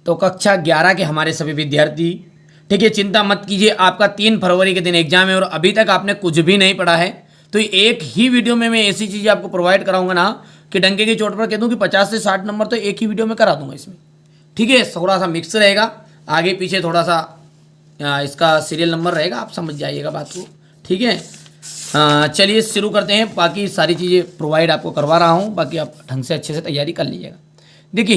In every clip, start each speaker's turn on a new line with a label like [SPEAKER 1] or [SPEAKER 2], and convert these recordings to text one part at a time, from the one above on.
[SPEAKER 1] तो कक्षा 11 के हमारे सभी विद्यार्थी, ठीक है, चिंता मत कीजिए, आपका 3 फरवरी के दिन एग्जाम है और अभी तक आपने कुछ भी नहीं पढ़ा है, तो एक ही वीडियो में मैं ऐसी चीज़ें आपको प्रोवाइड कराऊंगा ना कि डंके की चोट पर कह दूं कि 50 से 60 नंबर तो एक ही वीडियो में करा दूंगा इसमें। ठीक है, थोड़ा सा मिक्स रहेगा, आगे पीछे थोड़ा सा इसका सीरियल नंबर रहेगा, आप समझ जाइएगा बात को। ठीक है, चलिए शुरू करते हैं। बाकी सारी चीज़ें प्रोवाइड आपको करवा रहा हूँ, बाकी आप ढंग से अच्छे से तैयारी कर लीजिएगा। देखिए,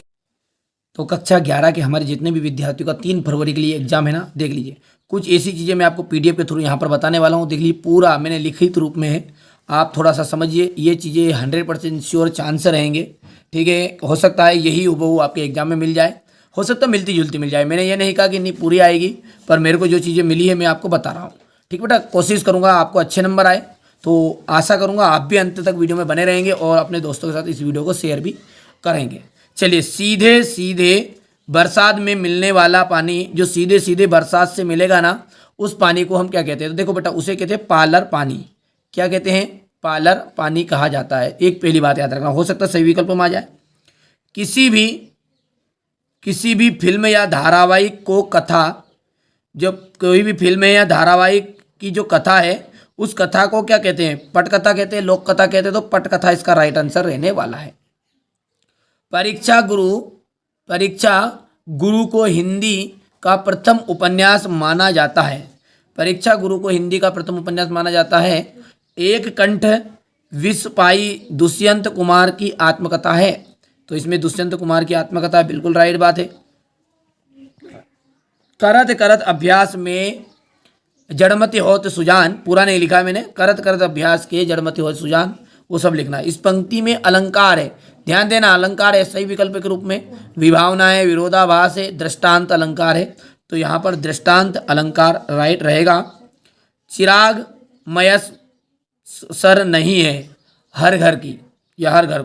[SPEAKER 1] तो कक्षा 11 के हमारे जितने भी विद्यार्थियों का 3 फरवरी के लिए एग्जाम है ना, देख लीजिए कुछ ऐसी चीज़ें मैं आपको पीडीएफ के थ्रू यहाँ पर बताने वाला हूँ। देख लीजिए, पूरा मैंने लिखित रूप में है, आप थोड़ा सा समझिए। ये चीज़ें 100% श्योर चांस रहेंगे। ठीक है, हो सकता है यही हूबहू आपके एग्जाम में मिल जाए, हो सकता है मिलती जुलती मिल जाए। मैंने ये नहीं कहा कि नहीं पूरी आएगी, पर मेरे को जो चीज़ें मिली है मैं आपको बता रहा हूँ। ठीक बेटा, कोशिश करूँगा आपको अच्छे नंबर आए, तो आशा करूँगा आप भी अंत तक वीडियो में बने रहेंगे और अपने दोस्तों के साथ इस वीडियो को शेयर भी करेंगे। चलिए, सीधे सीधे बरसात में मिलने वाला पानी, जो सीधे सीधे बरसात से मिलेगा ना, उस पानी को हम क्या कहते हैं? तो देखो बेटा, उसे कहते हैं पालर पानी। क्या कहते हैं? पालर पानी कहा जाता है। एक पहली बात याद रखना, हो सकता है सही विकल्प में आ जाए। किसी भी फिल्म या धारावाहिक को कथा, जब कोई भी फिल्म है या धारावाहिक की जो कथा है, उस कथा को क्या कहते हैं? पटकथा कहते हैं, लोक कथा कहते हैं। तो पटकथा इसका राइट आंसर रहने वाला है। परीक्षा गुरु को हिंदी का प्रथम उपन्यास माना जाता है। परीक्षा गुरु को हिंदी का प्रथम उपन्यास माना जाता है। एक कंठ विष पाई दुष्यंत कुमार की आत्मकथा है। तो इसमें दुष्यंत कुमार की आत्मकथा बिल्कुल राइट बात है। करत करत अभ्यास में जड़मति होत सुजान, पूरा नहीं लिखा है मैंने, करत करत अभ्यास के जड़मति होत सुजान, वो सब लिखना है। इस पंक्ति में अलंकार है, ध्यान देना, अलंकार है सही विकल्प के रूप में। विभावना है, विरोधाभास है, दृष्टांत अलंकार है। तो यहाँ पर दृष्टांत अलंकार राइट रहेगा। चिराग मयसर नहीं है हर घर की, या हर घर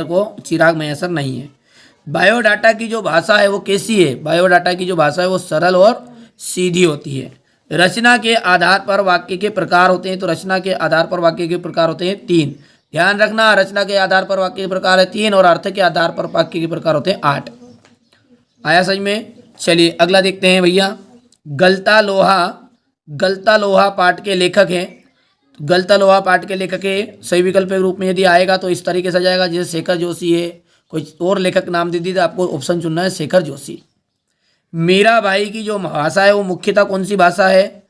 [SPEAKER 1] को चिराग मयसर नहीं है। बायोडाटा की जो भाषा है वो कैसी है? बायोडाटा की जो भाषा है वो सरल और सीधी होती है। रचना के आधार पर वाक्य के प्रकार होते हैं। तो रचना के आधार पर वाक्य के प्रकार होते हैं 3। ध्यान रखना, रचना के आधार पर वाक्य के प्रकार है 3 और अर्थ के आधार पर वाक्य के प्रकार होते हैं 8। आया समझ में? चलिए अगला देखते हैं भैया। गलता लोहा पाठ के लेखक हैं। गलता लोहा पाठ के लेखक है, सही विकल्प के रूप में यदि आएगा तो इस तरीके से जाएगा, जैसे शेखर जोशी है, कोई और लेखक नाम दे दीजिए, आपको ऑप्शन चुनना है शेखर जोशी। मीराबाई की जो भाषा है वो मुख्यतः कौन सी भाषा है?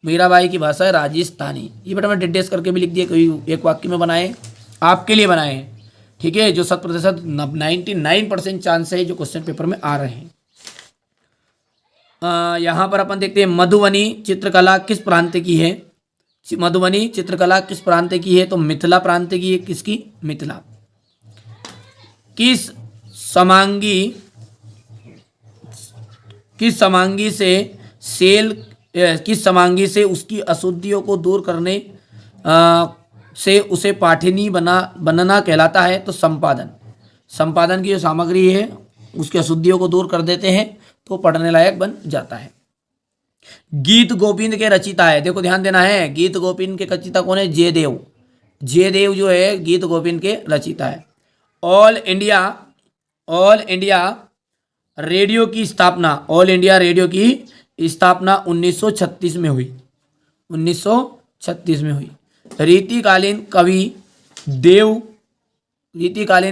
[SPEAKER 1] मीराबाई की भाषा है राजस्थानी। ये बेटा मैं डिटेल्स करके भी लिख दिया, कोई एक वाक्य में बनाए, आपके लिए बनाए हैं। ठीक है, जो 100% 99% चांस है जो क्वेश्चन पेपर में आ रहे हैं। यहाँ पर अपन देखते हैं मधुबनी चित्रकला किस प्रांत की है? मधुबनी चित्रकला किस प्रांत की है? तो मिथिला प्रांत की है। किसकी? मिथिला। किस समांगी से उसकी अशुद्धियों को दूर करने से उसे पाठिनी बनना कहलाता है? तो संपादन की जो सामग्री है उसकी अशुद्धियों को दूर कर देते हैं तो पढ़ने लायक बन जाता है। गीत गोविंद के रचिता है, देखो ध्यान देना है, गीत गोविंद के रचिता कौन है? जयदेव जो है गीत गोविंद के रचिता है। ऑल इंडिया रेडियो की स्थापना 1936 में हुई। 1936 में हुई। रीतिकालीन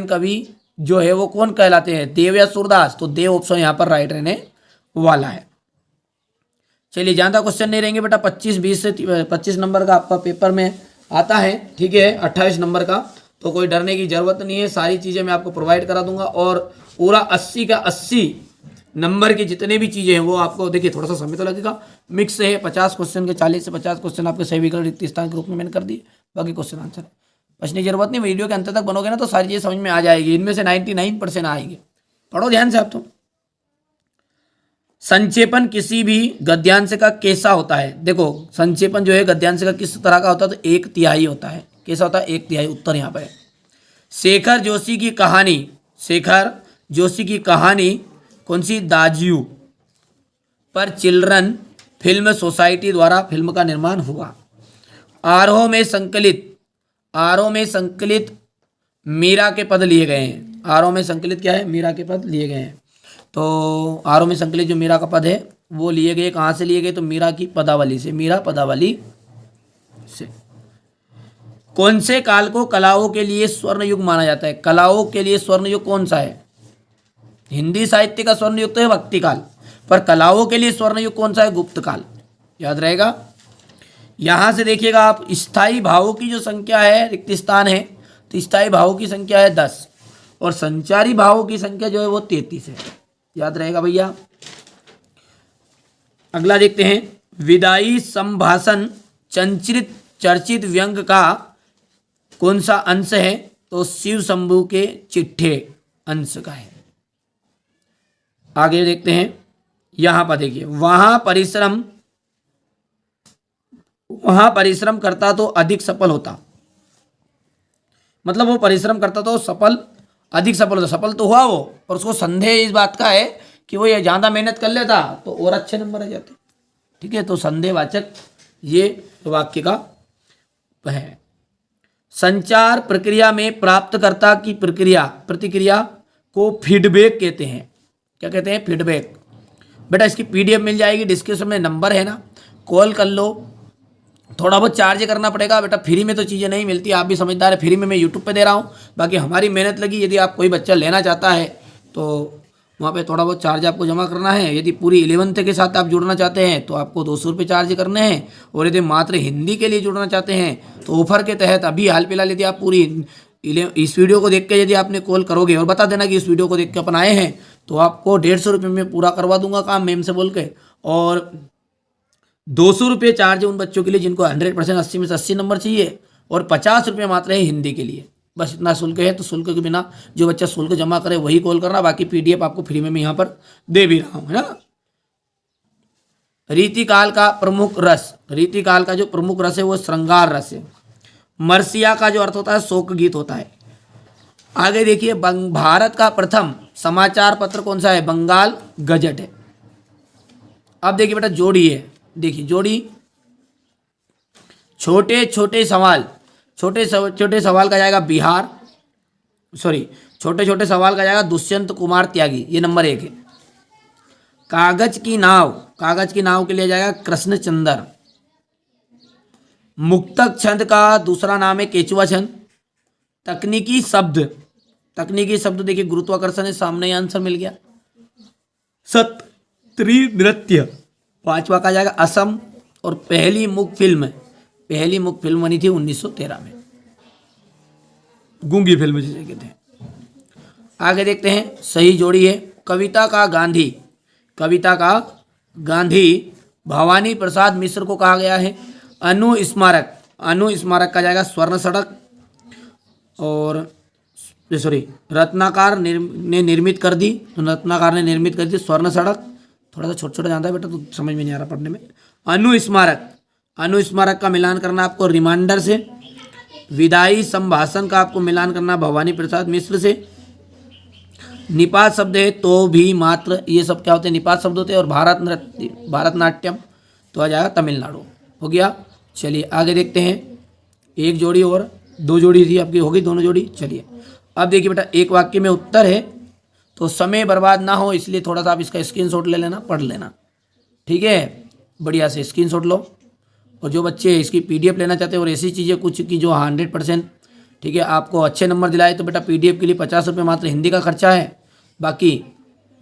[SPEAKER 1] कवि जो है वो कौन कहलाते हैं? देव या सूरदास? तो देव ऑप्शन यहाँ पर राइट रहने वाला है। चलिए, ज़्यादा क्वेश्चन नहीं रहेंगे बेटा, 25 नंबर का आपका पेपर में आता है। ठीक है, 28 नंबर का, तो कोई डरने की जरूरत नहीं है। सारी चीज़ें मैं आपको प्रोवाइड करा दूंगा और पूरा 80 का 80 नंबर की जितने भी चीज़ें हैं वो आपको, देखिए थोड़ा सा समय तो लगेगा, मिक्स है। 50 क्वेश्चन के 40 से 50 क्वेश्चन आपके सही विकल्प रिक्त स्थान के रूप में मैंने कर दिए, बाकी क्वेश्चन आंसर बचने की जरूरत नहीं। वीडियो के अंत तक बनोगे ना तो सारी चीज़ें समझ में आ जाएगी, इनमें से 99% आएंगे। पढ़ो ध्यान से आप। तो संक्षेपण किसी भी गद्यांश का कैसा होता है? देखो, संक्षेपण जो है गद्यांश का किस तरह का होता है? तो 1/3 होता है। कैसा होता है? 1/3। उत्तर यहाँ पर है। शेखर जोशी की कहानी कौन सी? दाजियू पर चिल्ड्रन फिल्म सोसाइटी द्वारा फिल्म का निर्माण हुआ। आरोह में संकलित मीरा के पद लिए गए हैं। आरोह में संकलित क्या है? मीरा के पद लिए गए हैं। तो आरोह में संकलित जो मीरा का पद है वो लिए गए, कहाँ से लिए गए? तो मीरा की पदावली से, मीरा पदावली से। कौन से काल को कलाओं के लिए स्वर्ण युग माना जाता है? कलाओं के लिए स्वर्ण युग कौन सा है? हिंदी साहित्य का स्वर्ण युग तो है भक्ति काल, पर कलाओं के लिए स्वर्ण युग कौन सा है? गुप्त काल। याद रहेगा। यहां से देखिएगा आप, स्थायी भावों की जो संख्या है, रिक्त स्थान है, तो स्थायी भावों की संख्या है 10 और संचारी भावों की संख्या जो है वो 33 है। याद रहेगा भैया। अगला देखते हैं, विदाई संभाषण चंचरित चर्चित व्यंग का कौन सा अंश है? तो शिव शंभू के चिट्ठे अंश का है। आगे देखते हैं, यहां पर देखिए, वहां परिश्रम करता तो अधिक सफल होता। मतलब वो परिश्रम करता तो अधिक सफल होता। सफल तो हुआ वो, और उसको संदेह इस बात का है कि वो ये ज़्यादा मेहनत कर लेता तो और अच्छे नंबर आ जाते। ठीक है, तो संदेहवाचक ये वाक्य का है। संचार प्रक्रिया में प्राप्तकर्ता की प्रतिक्रिया को फीडबैक कहते हैं। क्या कहते हैं? फीडबैक। बेटा इसकी पीडीएफ मिल जाएगी, डिस्क्रिप्शन में नंबर है ना, कॉल कर लो। थोड़ा बहुत चार्ज करना पड़ेगा बेटा, फ्री में तो चीज़ें नहीं मिलती, आप भी समझदार है। फ्री में मैं यूट्यूब पे दे रहा हूँ, बाकी हमारी मेहनत लगी। यदि आप कोई बच्चा लेना चाहता है तो वहाँ पे थोड़ा बहुत चार्ज आपको जमा करना है। यदि पूरी 11th के साथ आप जुड़ना चाहते हैं तो आपको 200 रुपये चार्ज करने हैं, और यदि मात्र हिंदी के लिए जुड़ना चाहते हैं तो ऑफर के तहत अभी हाल फिलहाल यदि आप पूरी इस वीडियो को देख के यदि आपने कॉल करोगे और बता देना कि इस वीडियो को देख के अपन आए हैं, तो आपको 150 रुपये में पूरा करवा दूंगा काम, मैम से बोल के। और 200 रुपये चार्ज है उन बच्चों के लिए जिनको 100% 80 में से 80 नंबर चाहिए, और 50 रुपये मात्र है हिंदी के लिए। बस इतना शुल्क है। तो शुल्क के बिना जो बच्चा शुल्क जमा करे वही कॉल करना, बाकी पीडीएफ आपको फ्री में मैं यहाँ पर दे भी रहा हूँ, है ना। रीतिकाल का प्रमुख रस, रीतिकाल का जो प्रमुख रस है वो श्रृंगार रस है। मर्सिया का जो अर्थ होता है शोक गीत होता है। आगे देखिए, भारत का प्रथम समाचार पत्र कौन सा है? बंगाल गजट है। अब देखिए बेटा, जोड़ी है। देखिए जोड़ी, छोटे छोटे सवाल का जाएगा बिहार, छोटे छोटे सवाल का जाएगा दुष्यंत कुमार त्यागी, ये नंबर 1 है। कागज की नाव के लिए जाएगा कृष्णचंद्र। मुक्तक छंद का दूसरा नाम है केचुआ छंद। तकनीकी शब्द देखिए, गुरुत्वाकर्षण है, सामने आंसर मिल गया। सत्री नृत्य 5वां का जाएगा असम। और पहली मुख फिल्म बनी थी 1913 में, गूंगी फिल्म जिसे कहते हैं। आगे देखते हैं, सही जोड़ी है। कविता का गांधी भवानी प्रसाद मिश्र को कहा गया है। अनुस्मारक का जाएगा स्वर्ण सड़क। और रत्नाकर ने निर्मित कर दी स्वर्ण सड़क। थोड़ा सा छोटा जानता है बेटा, तो समझ में नहीं आ रहा पढ़ने में। अनुस्मारक का मिलान करना आपको रिमाइंडर से। विदाई संभाषण का आपको मिलान करना भवानी प्रसाद मिश्र से। निपात शब्द है तो भी, मात्र, ये सब क्या होते हैं? निपात शब्द होते हैं। और भारतनाट्यम तो आ जाएगा तमिलनाडु। हो गया। चलिए आगे देखते हैं, एक जोड़ी और 2 जोड़ी थी आपकी, होगी दोनों जोड़ी। चलिए अब देखिए बेटा, एक वाक्य में उत्तर है तो समय बर्बाद ना हो इसलिए थोड़ा सा आप इसका स्क्रीनशॉट ले लेना, पढ़ लेना। ठीक है, बढ़िया से स्क्रीनशॉट लो। और जो बच्चे इसकी पीडीएफ लेना चाहते हैं और ऐसी चीज़ें कुछ की जो 100% ठीक है आपको अच्छे नंबर दिलाए, तो बेटा पीडीएफ के लिए 50 रुपये मात्र हिंदी का खर्चा है। बाकी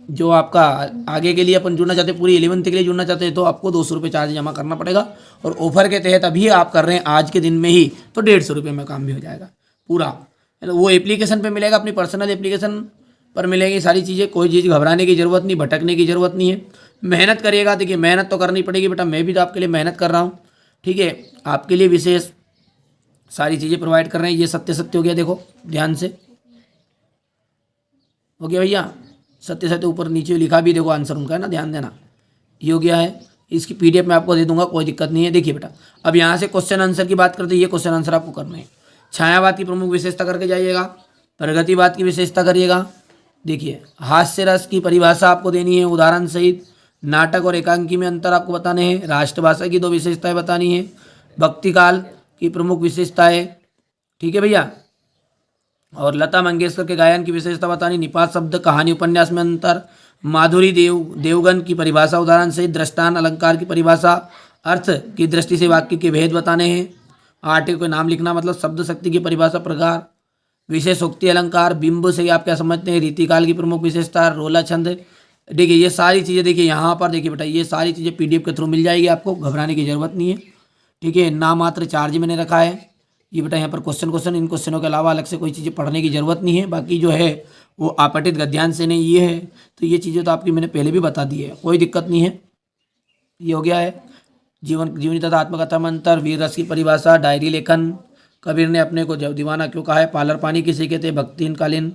[SPEAKER 1] जो आपका आगे के लिए अपन जुड़ना चाहते हैं, पूरी 11th के लिए जुड़ना चाहते हैं, तो आपको 200 रुपये चार्ज जमा करना पड़ेगा। और ऑफर के तहत अभी आप कर रहे हैं आज के दिन में ही, तो 150 रुपये में काम भी हो जाएगा पूरा। वो एप्लीकेशन पे मिलेगा, अपनी पर्सनल एप्लीकेशन पर मिलेगी सारी चीज़ें। कोई चीज़ घबराने की ज़रूरत नहीं, भटकने की ज़रूरत नहीं है। मेहनत करिएगा। देखिए मेहनत तो करनी पड़ेगी बेटा, मैं भी तो आपके लिए मेहनत कर रहा हूँ। ठीक है, आपके लिए विशेष सारी चीज़ें प्रोवाइड कर रहे हैं। ये सत्य हो गया, देखो ध्यान से हो गया भैया। सत्य ऊपर नीचे लिखा भी, देखो आंसर उनका है ना, ध्यान देना। ये हो गया है। इसकी पीडीएफ मैं आपको दे दूंगा, कोई दिक्कत नहीं है। देखिए बेटा, अब यहाँ से क्वेश्चन आंसर की बात करते हैं। ये क्वेश्चन आंसर आपको करना है। छायावाद की प्रमुख विशेषता करके जाइएगा, प्रगतिवाद की विशेषता करिएगा। देखिए हास्य रस की परिभाषा आपको देनी है उदाहरण सहित। नाटक और एकांकी में अंतर आपको बताने हैं। राष्ट्रभाषा की 2 विशेषताएं बतानी है। भक्ति काल की प्रमुख विशेषताएं, ठीक है भैया। और लता मंगेशकर के गायन की विशेषता बतानी। निपात शब्द, कहानी उपन्यास में अंतर, माधुरी देवगन की परिभाषा उदाहरण से, दृष्टांत अलंकार की परिभाषा, अर्थ की दृष्टि से वाक्य के भेद बताने हैं, आर्टिकल के नाम लिखना मतलब शब्द शक्ति की परिभाषा प्रकार, विशेषोक्ति अलंकार, बिंब से आप क्या समझते हैं, रीतिकाल की प्रमुख विशेषता, रोला छंद। देखिए ये सारी चीज़ें देखिए यहाँ पर देखिए बेटा, ये सारी चीज़ें पीडीएफ के थ्रू मिल जाएगी, आपको घबराने की जरूरत नहीं है। ठीक है, नाम मात्र चार्ज मैंने रखा है। ये बेटा यहाँ पर क्वेश्चन इन क्वेश्चनों के अलावा अलग से कोई चीज़ें पढ़ने की जरूरत नहीं है। बाकी जो है वो आपटित गद्यांश से नहीं, ये है तो ये चीज़ें तो आपकी मैंने पहले भी बता दी है, कोई दिक्कत नहीं है। ये हो गया है जीवनी तथा आत्मकथा में अंतर, वीर रस की परिभाषा, डायरी लेखन, कबीर ने अपने को जब दीवाना क्यों कहा है, पालर पानी किसे कहते हैं, भक्तिकालीन।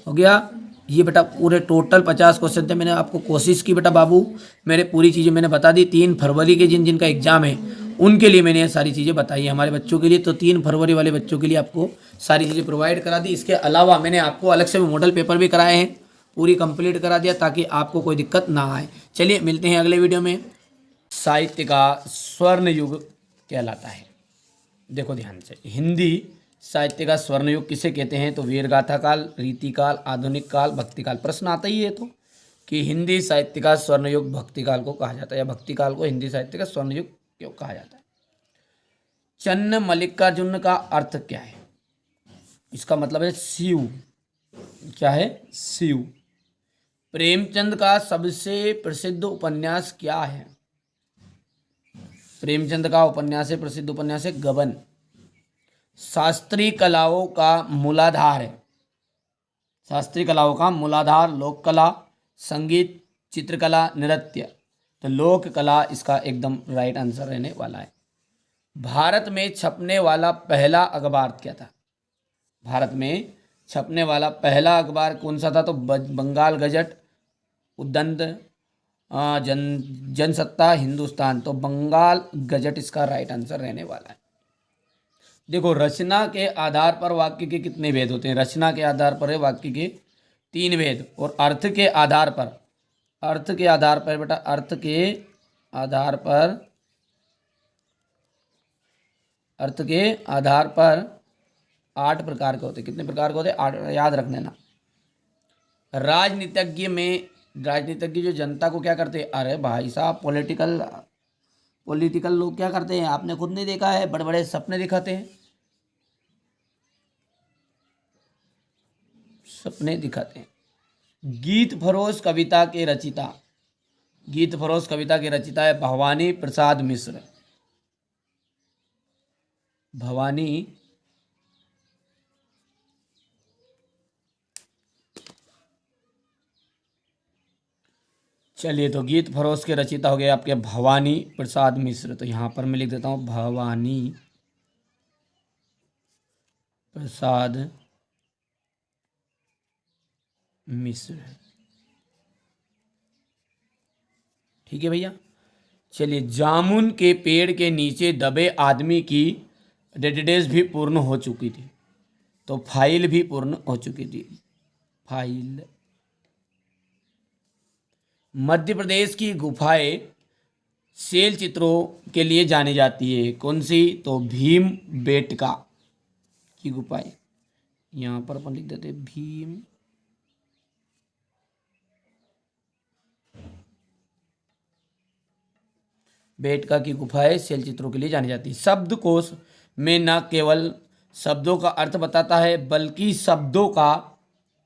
[SPEAKER 1] हो गया ये बेटा, पूरे टोटल 50 क्वेश्चन थे। मैंने आपको कोशिश की बेटा बाबू, मेरे पूरी चीज़ें मैंने बता दी। 3 फरवरी के जिनका एग्जाम है उनके लिए मैंने ये सारी चीज़ें बताई है, हमारे बच्चों के लिए। तो 3 फरवरी वाले बच्चों के लिए आपको सारी चीज़ें प्रोवाइड करा दी। इसके अलावा मैंने आपको अलग से मॉडल पेपर भी कराए हैं, पूरी कंप्लीट करा दिया ताकि आपको कोई दिक्कत ना आए। चलिए मिलते हैं अगले वीडियो में। साहित्य का स्वर्ण युग कहलाता है। देखो ध्यान से, हिंदी साहित्य का स्वर्ण युग किसे कहते हैं, तो वीरगाथा काल, रीतिकाल, आधुनिक काल, भक्तिकाल। प्रश्न आता ही है तो कि हिंदी साहित्य का स्वर्ण युग भक्तिकाल को कहा जाता है, या भक्तिकाल को हिंदी साहित्य का स्वर्ण युग क्यों कहा जाता है। चन्न मल्लिकार्जुन का अर्थ क्या है, इसका मतलब है शिव। क्या है, शिव। प्रेमचंद का सबसे प्रसिद्ध उपन्यास क्या है, प्रेमचंद का उपन्यास है, प्रसिद्ध उपन्यास है गबन। शास्त्रीय कलाओं का मूलाधार है, शास्त्रीय कलाओं का मूलाधार लोक कला, संगीत, चित्रकला, नृत्य। तो लोक कला इसका एकदम राइट आंसर रहने वाला है। भारत में छपने वाला पहला अखबार क्या था, भारत में छपने वाला पहला अखबार कौन सा था, तो बंगाल गजट, उद्दंत, जनसत्ता, हिंदुस्तान। तो बंगाल गजट इसका राइट आंसर रहने वाला है। देखो रचना के आधार पर वाक्य के कितने भेद होते हैं, रचना के आधार पर है वाक्य के 3 भेद, और अर्थ के आधार पर, अर्थ के आधार पर बेटा, अर्थ के आधार पर, अर्थ के आधार पर 8 प्रकार के होते हैं। कितने प्रकार के होते हैं, 8 याद रख लेना। राजनीतिज्ञ में, राजनीतिज्ञ जो जनता को क्या करते हैं, अरे भाई साहब पॉलिटिकल लोग क्या करते हैं, आपने खुद नहीं देखा है, बड़े बड़े सपने दिखाते हैं, सपने दिखाते हैं। गीत फरोश कविता के रचिता, गीत फरोश कविता के रचिता है भवानी प्रसाद मिश्र, भवानी चलिए, तो गीत फरोश के रचिता हो गए आपके भवानी प्रसाद मिश्र। तो यहाँ पर मैं लिख देता हूँ भवानी प्रसाद मिश्र। ठीक है भैया। चलिए, जामुन के पेड़ के नीचे दबे आदमी की डेटाबेस भी पूर्ण हो चुकी थी, तो फाइल भी पूर्ण हो चुकी थी, फाइल। मध्य प्रदेश की गुफाएं शैल चित्रों के लिए जानी जाती है, कौन सी, तो भीम बेटका की गुफाएं। यहाँ पर अपन लिख देते भीम बेटका की गुफाएं शैल चित्रों के लिए जानी जाती है। शब्दकोश में न केवल शब्दों का अर्थ बताता है बल्कि शब्दों का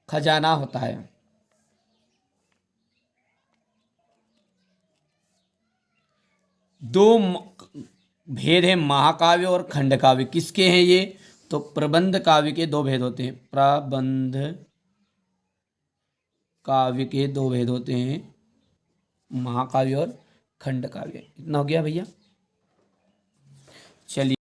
[SPEAKER 1] खजाना होता है। दो भेद है महाकाव्य और खंडकाव्य, किसके हैं ये, तो प्रबंध काव्य के 2 भेद होते हैं, प्रबंध काव्य के 2 भेद होते हैं, महाकाव्य और खंडकाव्य। इतना हो गया भैया। चलिए।